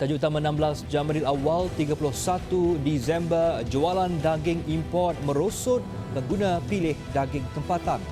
Tajuk utama 16 Jamadil Awal 31 Disember, jualan daging import merosot, pengguna pilih daging tempatan.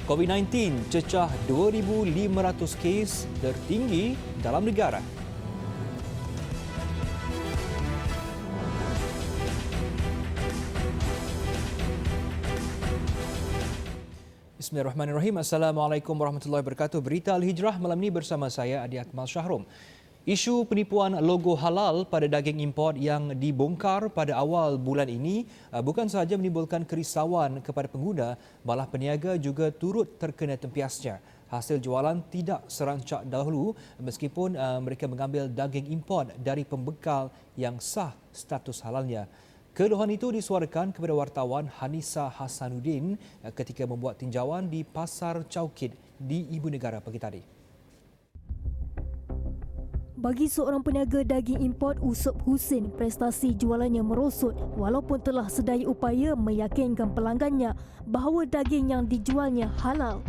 COVID-19 cecah 2,500 kes tertinggi dalam negara. Bismillahirrahmanirrahim. Assalamualaikum warahmatullahi wabarakatuh. Berita Al-Hijrah malam ini bersama saya Adi Akmal Syahrom. Isu penipuan logo halal pada daging import yang dibongkar pada awal bulan ini bukan sahaja menimbulkan kerisauan kepada pengguna, malah peniaga juga turut terkena tempiasnya. Hasil jualan tidak serancak dahulu meskipun mereka mengambil daging import dari pembekal yang sah status halalnya. Keluhan itu disuarakan kepada wartawan Hanisa Hasanuddin ketika membuat tinjauan di Pasar Caukit di Ibu Negara pagi tadi. Bagi seorang peniaga daging import Usop Husin, prestasi jualannya merosot walaupun telah sedaya upaya meyakinkan pelanggannya bahawa daging yang dijualnya halal.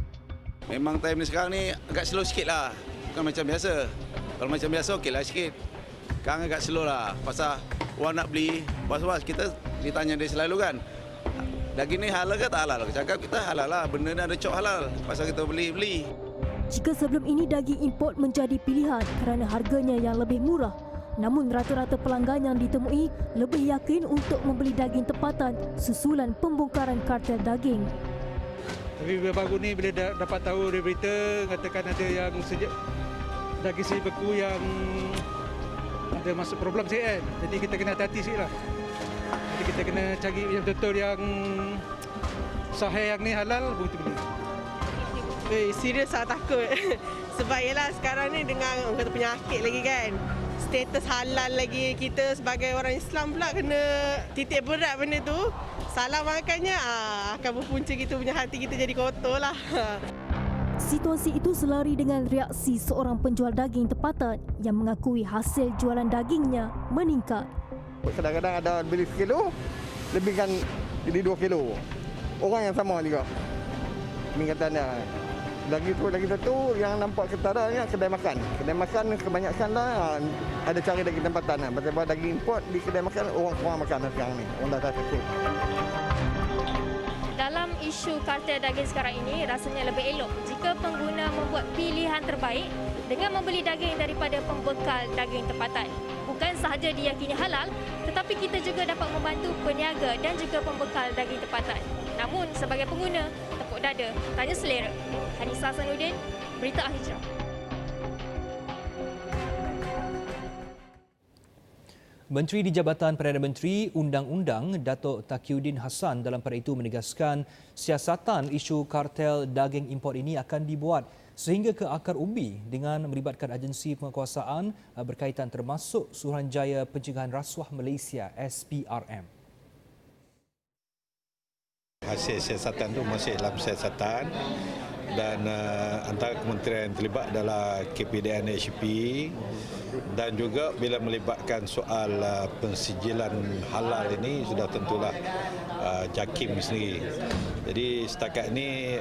Memang time ni sekarang ni agak slow sikit lah. Bukan macam biasa. Kalau macam biasa okeylah sikit. Sekarang agak slow lah. Pasal orang nak beli, was-was kita ditanya dia selalu kan. Daging ni halal ke tak halal? Cakap kita halal lah. Benda ni ada cok halal. Pasal kita beli. Jika sebelum ini daging import menjadi pilihan kerana harganya yang lebih murah, namun rata-rata pelanggan yang ditemui lebih yakin untuk membeli daging tempatan susulan pembongkaran kartel daging. Tapi baru ni bila dapat tahu dari berita katakan ada yang daging seri beku yang ada masuk problem sikit kan. Jadi kita kena hati-hati sikit lah. Jadi kita kena cari yang betul yang sahih yang ni halal baru kita beli. Serius lah takut. Sebab yelah sekarang ni dengan orang kata penyakit lagi kan. Status halal lagi, kita sebagai orang Islam pula kena titik berat benda tu. Salah makannya akan berpunca kita punya hati kita jadi kotor lah. Situasi itu selari dengan reaksi seorang penjual daging tempatan yang mengakui hasil jualan dagingnya meningkat. Kadang-kadang ada beli sekilo, lebihkan jadi 2 kilo. Orang yang sama juga. Peningkatannya. Lagi satu yang nampak ketaranya kedai makan. Kedai makan kebanyakan dah ada cari daging tempatan. Sebab daging import di kedai makan orang kurang makan sekarang ni. Orang dah takut. Dalam isu kartel daging sekarang ini, rasanya lebih elok jika pengguna membuat pilihan terbaik dengan membeli daging daripada pembekal daging tempatan. Bukan sahaja diyakini halal, tetapi kita juga dapat membantu peniaga dan juga pembekal daging tempatan. Namun, sebagai pengguna, tepuk dada, tanya selera. Hanisa Hasanuddin, Berita Al-Hijrah. Menteri di Jabatan Perdana Menteri Undang-Undang Datuk Taqiyuddin Hassan dalam pada itu menegaskan siasatan isu kartel daging import ini akan dibuat sehingga ke akar umbi dengan melibatkan agensi penguasaan berkaitan termasuk Suruhanjaya Pencegahan Rasuah Malaysia SPRM. Hasil siasatan itu masih dalam siasatan dan antara kementerian yang terlibat adalah KPDN HP dan juga bila melibatkan soal pensijilan halal ini sudah tentulah JAKIM sendiri. Jadi setakat ini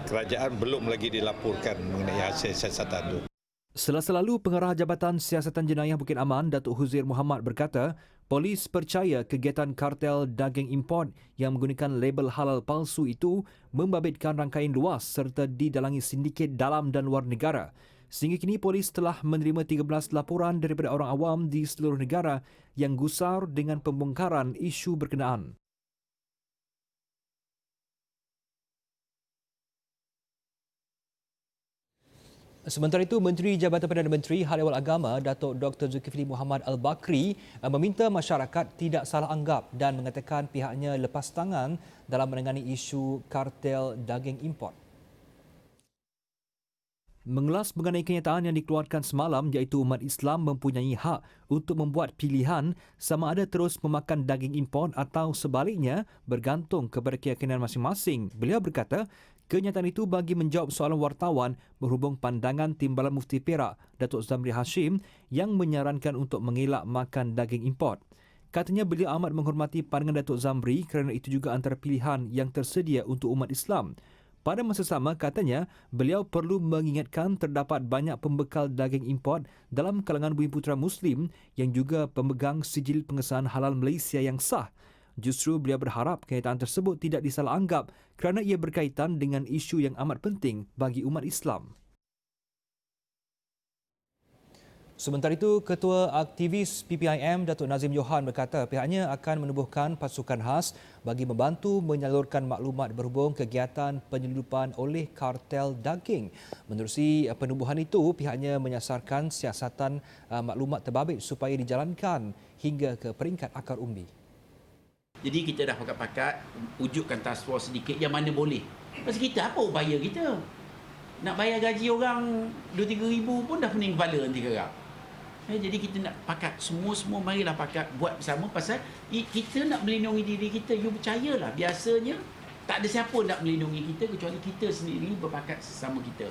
kerajaan belum lagi dilaporkan mengenai hasil siasatan itu. Selasa lalu, Pengarah Jabatan Siasatan Jenayah Bukit Aman, Datuk Huzir Muhammad berkata, polis percaya kegiatan kartel daging import yang menggunakan label halal palsu itu membabitkan rangkaian luas serta didalangi sindiket dalam dan luar negara. Sehingga kini polis telah menerima 13 laporan daripada orang awam di seluruh negara yang gusar dengan pembongkaran isu berkenaan. Sementara itu, Menteri Jabatan Perdana Menteri Hal Ehwal Agama Datuk Dr. Zulkifli Muhammad Al-Bakri meminta masyarakat tidak salah anggap dan mengatakan pihaknya lepas tangan dalam menangani isu kartel daging import. Mengulas mengenai kenyataan yang dikeluarkan semalam iaitu umat Islam mempunyai hak untuk membuat pilihan sama ada terus memakan daging import atau sebaliknya bergantung kepada keyakinan masing-masing. Beliau berkata, kenyataan itu bagi menjawab soalan wartawan berhubung pandangan Timbalan Mufti Perak, Datuk Zamri Hashim yang menyarankan untuk mengelak makan daging import. Katanya beliau amat menghormati pandangan Datuk Zamri kerana itu juga antara pilihan yang tersedia untuk umat Islam. Pada masa sama, katanya, beliau perlu mengingatkan terdapat banyak pembekal daging import dalam kalangan Bumiputera Muslim yang juga pemegang sijil pengesahan halal Malaysia yang sah. Justru beliau berharap kenyataan tersebut tidak disalah anggap kerana ia berkaitan dengan isu yang amat penting bagi umat Islam. Sementara itu, Ketua Aktivis PPIM Datuk Nazim Johan berkata pihaknya akan menubuhkan pasukan khas bagi membantu menyalurkan maklumat berhubung kegiatan penyelundupan oleh kartel daging. Menerusi penubuhan itu, pihaknya menyasarkan siasatan maklumat terbabit supaya dijalankan hingga ke peringkat akar umbi. Jadi kita dah pakat-pakat wujudkan task force sedikit yang mana boleh. Pasal kita apa upaya kita? Nak bayar gaji orang 2-3 ribu pun dah pening kepala nanti sekarang. Jadi kita nak pakat, semua marilah pakat buat bersama pasal kita nak melindungi diri kita. You percayalah, biasanya tak ada siapa nak melindungi kita kecuali kita sendiri berpakat sesama kita.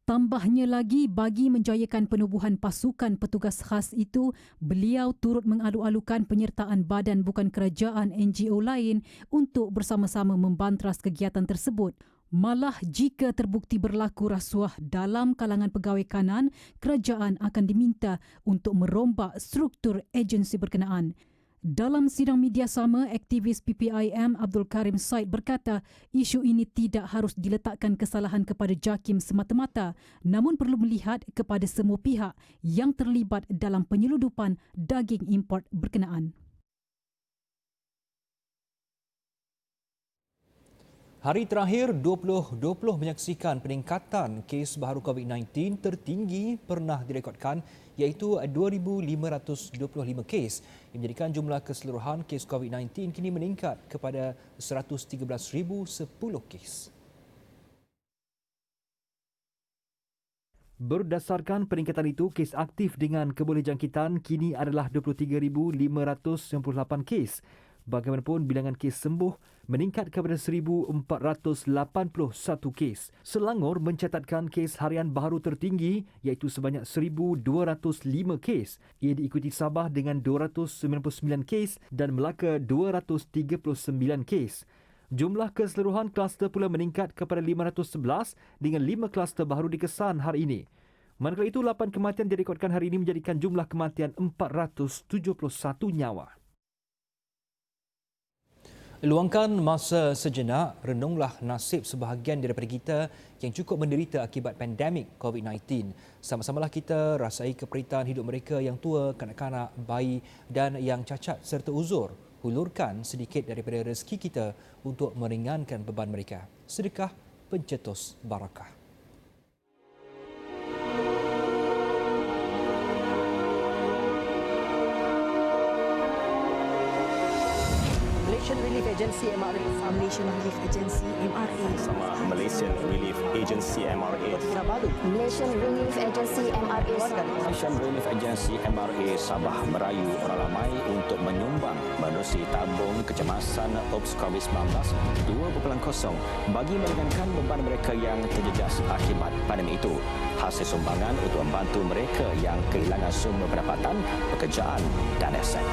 Tambahnya lagi, bagi menjayakan penubuhan pasukan petugas khas itu, beliau turut mengalu-alukan penyertaan badan bukan kerajaan NGO lain untuk bersama-sama membantras kegiatan tersebut. Malah jika terbukti berlaku rasuah dalam kalangan pegawai kanan, kerajaan akan diminta untuk merombak struktur agensi berkenaan. Dalam sidang media sama, aktivis PPIM Abdul Karim Said berkata isu ini tidak harus diletakkan kesalahan kepada JAKIM semata-mata, namun perlu melihat kepada semua pihak yang terlibat dalam penyelundupan daging import berkenaan. Hari terakhir 2020 menyaksikan peningkatan kes baharu COVID-19 tertinggi pernah direkodkan iaitu 2,525 kes yang menjadikan jumlah keseluruhan kes COVID-19 kini meningkat kepada 113,010 kes. Berdasarkan peningkatan itu, kes aktif dengan kebolehjangkitan kini adalah 23,598 kes. Bagaimanapun, bilangan kes sembuh meningkat kepada 1,481 kes. Selangor mencatatkan kes harian baharu tertinggi iaitu sebanyak 1,205 kes. Ia diikuti Sabah dengan 299 kes dan Melaka 239 kes. Jumlah keseluruhan kluster pula meningkat kepada 511 dengan 5 kluster baharu dikesan hari ini. Manakala itu, 8 kematian direkodkan hari ini menjadikan jumlah kematian 471 nyawa. Luangkan masa sejenak, renunglah nasib sebahagian daripada kita yang cukup menderita akibat pandemik COVID-19. Sama-samalah kita rasai keperitan hidup mereka yang tua, kanak-kanak, bayi dan yang cacat serta uzur. Hulurkan sedikit daripada rezeki kita untuk meringankan beban mereka. Sedekah pencetus barakah. Malaysian Relief Agency MRA. Malaysian Relief Agency MRA. Sama Malaysian Relief Agency MRA. Malaysian Relief Agency MRA. Malaysian Relief Agency MRA Sabah merayu orang ramai untuk menyumbang menerusi tabung kecemasan OPS COVID-19 2.0 bagi meringankan beban mereka yang terjejas akibat pandemik itu. Hasil sumbangan untuk membantu mereka yang kehilangan sumber pendapatan, pekerjaan dan aset.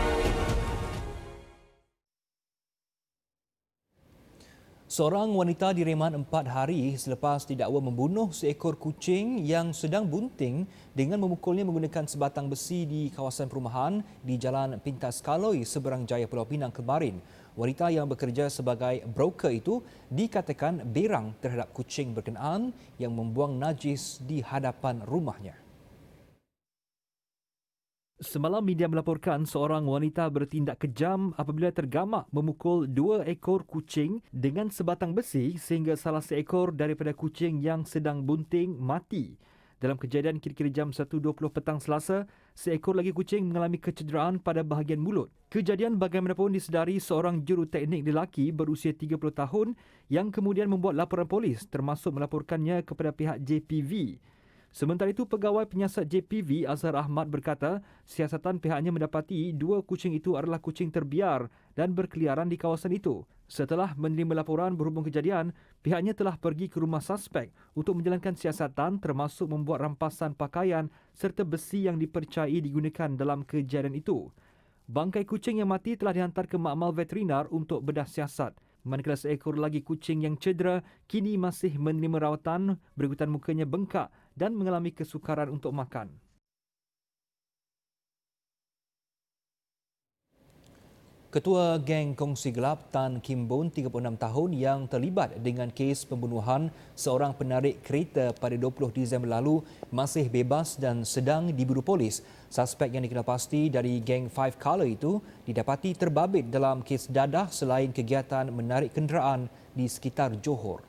Seorang wanita direman 4 hari selepas didakwa membunuh seekor kucing yang sedang bunting dengan memukulnya menggunakan sebatang besi di kawasan perumahan di Jalan Pintas Kaloi, Seberang Jaya, Pulau Pinang kemarin. Wanita yang bekerja sebagai broker itu dikatakan berang terhadap kucing berkenaan yang membuang najis di hadapan rumahnya. Semalam media melaporkan seorang wanita bertindak kejam apabila tergamak memukul 2 ekor kucing dengan sebatang besi sehingga salah seekor daripada kucing yang sedang bunting mati. Dalam kejadian kira-kira jam 1.20 petang Selasa, seekor lagi kucing mengalami kecederaan pada bahagian mulut. Kejadian bagaimanapun disedari seorang juruteknik lelaki berusia 30 tahun yang kemudian membuat laporan polis termasuk melaporkannya kepada pihak JPV. Sementara itu, pegawai penyiasat JPV Azhar Ahmad berkata siasatan pihaknya mendapati 2 kucing itu adalah kucing terbiar dan berkeliaran di kawasan itu. Setelah menerima laporan berhubung kejadian, pihaknya telah pergi ke rumah suspek untuk menjalankan siasatan termasuk membuat rampasan pakaian serta besi yang dipercayai digunakan dalam kejadian itu. Bangkai kucing yang mati telah dihantar ke makmal veterinar untuk bedah siasat. Manakala seekor lagi kucing yang cedera kini masih menerima rawatan berikutan mukanya bengkak dan mengalami kesukaran untuk makan. Ketua geng kongsi gelap Tan Kim Boon, 36 tahun yang terlibat dengan kes pembunuhan seorang penarik kereta pada 20 Disember lalu masih bebas dan sedang diburu polis. Suspek yang dikenal pasti dari geng Five Colour itu didapati terbabit dalam kes dadah selain kegiatan menarik kenderaan di sekitar Johor.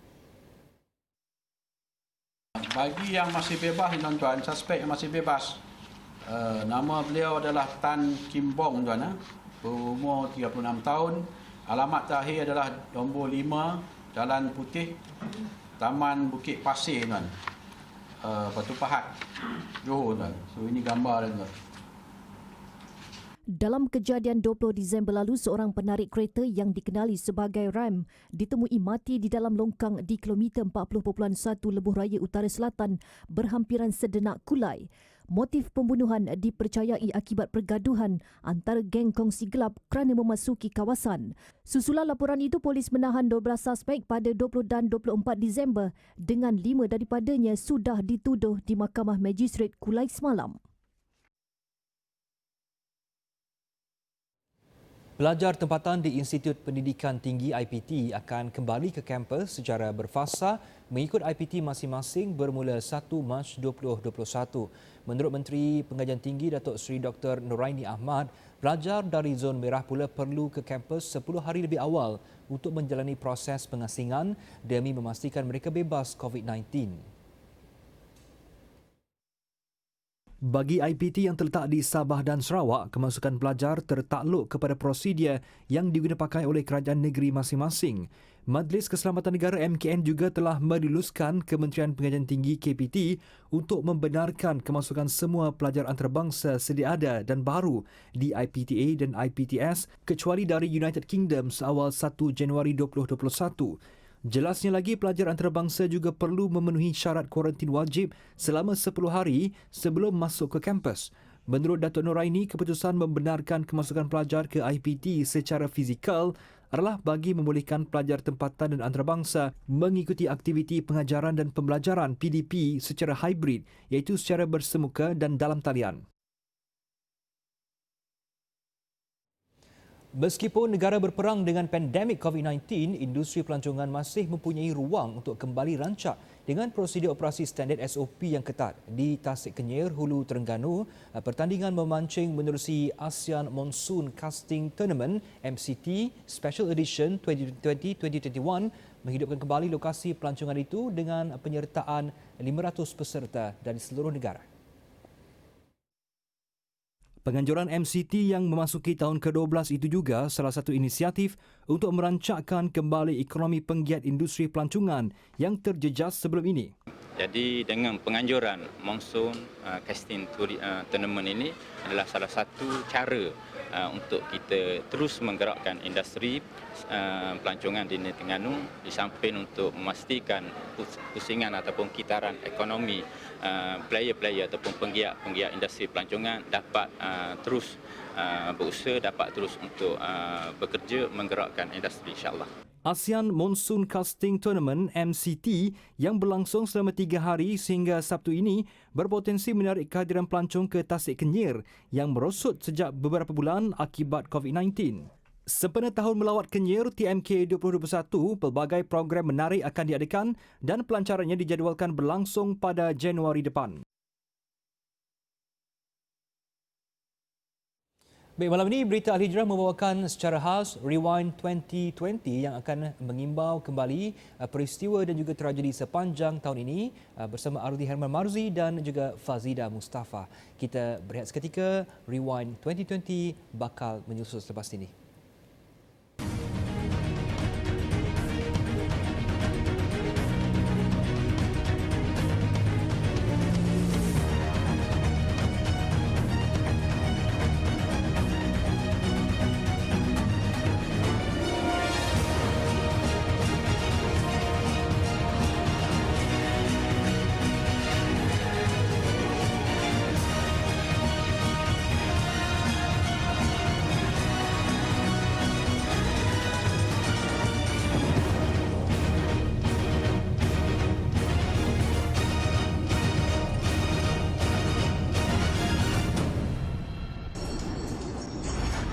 Bagi yang masih bebas, tuan-tuan, suspek yang masih bebas, nama beliau adalah Tan Kim Boon, tuan, berumur 36 tahun. Alamat terakhir adalah nombor 5 Jalan Putih, Taman Bukit Pasir, tuan. Batu Pahat, Johor, tuan. So ini gambar dia, tuan. Dalam kejadian 20 Disember lalu, seorang penarik kereta yang dikenali sebagai Ram ditemui mati di dalam longkang di kilometer 40.1 Lebuh Raya Utara Selatan berhampiran sedenak kulai. Motif pembunuhan dipercayai akibat pergaduhan antara geng kongsi gelap kerana memasuki kawasan. Susulan laporan itu, polis menahan 12 suspek pada 20 dan 24 Disember dengan 5 daripadanya sudah dituduh di Mahkamah Magistrate Kulai semalam. Pelajar tempatan di Institut Pendidikan Tinggi IPT akan kembali ke kampus secara berfasa mengikut IPT masing-masing bermula 1 Mac 2021. Menurut Menteri Pengajian Tinggi Datuk Seri Dr. Noraini Ahmad, pelajar dari zon merah pula perlu ke kampus 10 hari lebih awal untuk menjalani proses pengasingan demi memastikan mereka bebas COVID-19. Bagi IPT yang terletak di Sabah dan Sarawak, kemasukan pelajar tertakluk kepada prosedur yang diguna pakai oleh kerajaan negeri masing-masing. Majlis Keselamatan Negara MKN juga telah meluluskan Kementerian Pengajian Tinggi KPT untuk membenarkan kemasukan semua pelajar antarabangsa sedia ada dan baru di IPTA dan IPTS kecuali dari United Kingdom seawal 1 Januari 2021. Jelasnya lagi, pelajar antarabangsa juga perlu memenuhi syarat kuarantin wajib selama 10 hari sebelum masuk ke kampus. Menurut Datuk Noraini, keputusan membenarkan kemasukan pelajar ke IPT secara fizikal adalah bagi membolehkan pelajar tempatan dan antarabangsa mengikuti aktiviti pengajaran dan pembelajaran PDP secara hybrid, iaitu secara bersemuka dan dalam talian. Meskipun negara berperang dengan pandemik COVID-19, industri pelancongan masih mempunyai ruang untuk kembali rancak dengan prosedur operasi standard SOP yang ketat. Di Tasik Kenyir, Hulu Terengganu, pertandingan memancing menerusi ASEAN Monsoon Casting Tournament MCT Special Edition 2020-2021 menghidupkan kembali lokasi pelancongan itu dengan penyertaan 500 peserta dari seluruh negara. Penganjuran MCT yang memasuki tahun ke-12 itu juga salah satu inisiatif untuk merancakkan kembali ekonomi penggiat industri pelancongan yang terjejas sebelum ini. Jadi dengan penganjuran Monsoon Casting Tournament ini adalah salah satu cara untuk kita terus menggerakkan industri pelancongan di Negeri Terengganu di samping untuk memastikan pusingan ataupun kitaran ekonomi player-player ataupun penggiat industri pelancongan dapat terus berusaha, dapat terus untuk bekerja menggerakkan industri, insya-Allah. ASEAN Monsoon Casting Tournament MCT yang berlangsung selama 3 hari sehingga Sabtu ini berpotensi menarik kehadiran pelancong ke Tasik Kenyir yang merosot sejak beberapa bulan akibat COVID-19. Sempena tahun melawat Kenyir TMK 2021, pelbagai program menarik akan diadakan dan pelancarannya dijadualkan berlangsung pada Januari depan. Baik, malam ini Berita Al-Hijrah membawakan secara khas Rewind 2020 yang akan mengimbau kembali peristiwa dan juga tragedi sepanjang tahun ini bersama Arudi Herman Marzi dan juga Fazida Mustafa. Kita berehat seketika, Rewind 2020 bakal menyusul selepas ini.